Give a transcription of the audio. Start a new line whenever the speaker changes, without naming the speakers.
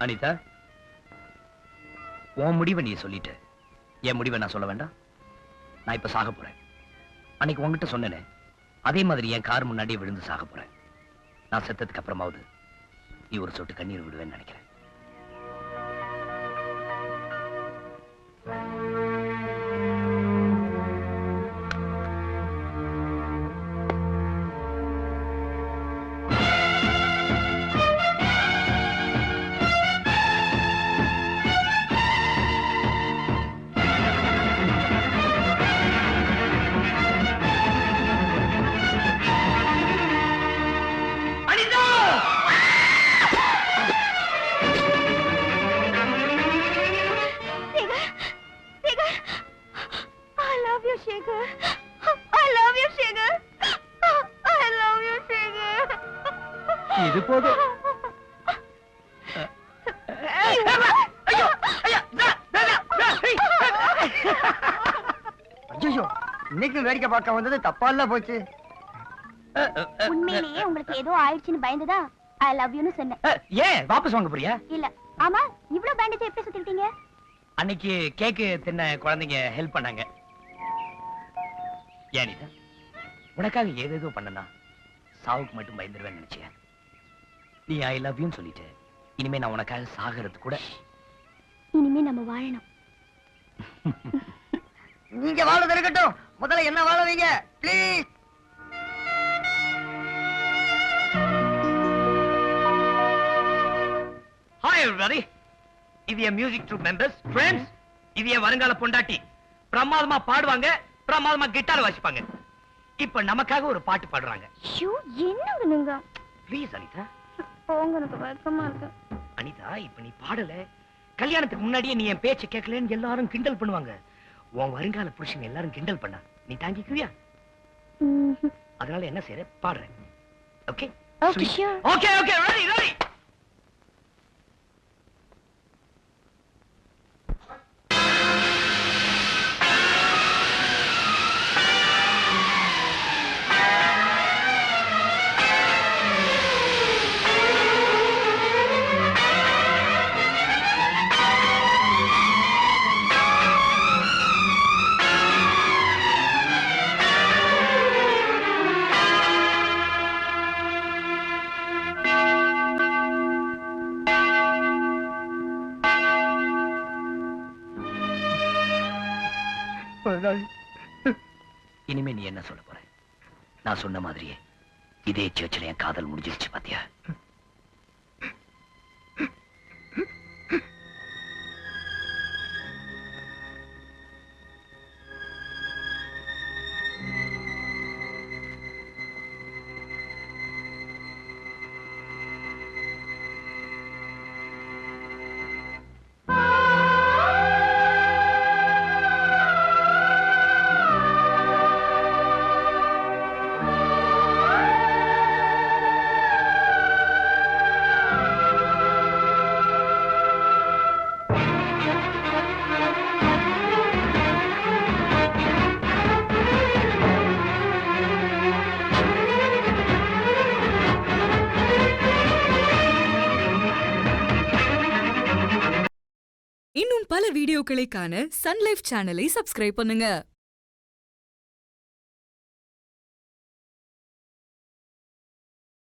அனிதா, உன் முடிவை நீ சொல்லிட்டு என் முடிவை நான் சொல்ல வேண்டாம். நான் இப்ப சாக போறேன். அன்னைக்கு உன்கிட்ட சொன்னேனே, அதே மாதிரி என் கார் முன்னாடியே விழுந்து சாக போறேன். நான் செத்ததுக்கு அப்புறமாவது நீ ஒரு சொட்டு கண்ணீர் விடுவேன்னு நினைக்கிறேன். இது போதும்.
ஐயோ, இன்னைக்கு வேடிக்கை பார்க்க வந்தது தப்பா இல்ல போச்சு.
உண்மையிலேயே உங்களுக்கு ஏதோ ஆயிடுச்சுன்னு பயந்துதா ஐ லவ் யூன்னு சொன்னேன்.
ஏன் வாபஸ் வாங்க போறியா?
இல்ல. ஆமா, இவ்ளோ பேண்டேஜ் எப்படி சுத்திட்டீங்க?
அன்னைக்கு கேக்கு தின்ன குழந்தைங்க ஹெல்ப் பண்ணாங்க. ஏனிதா, உனக்காக ஏதேதோ பண்ணனா சாவுக்கு மட்டும் பயந்துருவேன்னு நினைச்சேன். நீ ஐ லவ் யூன்னு சொல்லிட்டு இனிமே நான் உனக்காக சாகிறது கூட.
இனிமே நம்ம வாழணும்.
நீங்க வாழது இருக்கட்டும், முதல்ல என்ன வாழவீங்க ப்ளீஸ்.
Hi everybody. இது N music troupe members, friends. இது என் வருங்கால பொண்டாட்டி. பிரமாதமா பாடுவாங்க, பிரமாதமா கிட்டார் வாசிப்பாங்க. இப்ப நமக்காக ஒரு பாட்டு பாடுறாங்க.
ஐயோ, என்னங்க நீங்க?
ப்ளீஸ் அனிதா.
போங்க, எனக்கு வெக்கமா இருக்கு.
அனிதா, இப்ப நீ பாடல, கல்யாணத்துக்கு முன்னாடியே நீ என் பேச்ச கேட்கலன்னு எல்லாரும் கிண்டல் பண்ணுவாங்க. உன் வருங்கால புருஷன் எல்லாரும் கிண்டல் பண்ணா நீ தாங்கிக்குவியா? அதனால என்ன செய்யற, பாடுறேன். Okay
okay, sure.
Okay okay, ready ready. இனிமே நீ என்ன சொல்ல போற? நான் சொன்ன மாதிரியே இதே சர்ச்சில் என் காதல் முடிஞ்சிருச்சு பாத்தியா?
இன்னும் பல வீடியோக்களை காண சன் லைஃப் சேனலை சப்ஸ்கிரைப் பண்ணுங்க.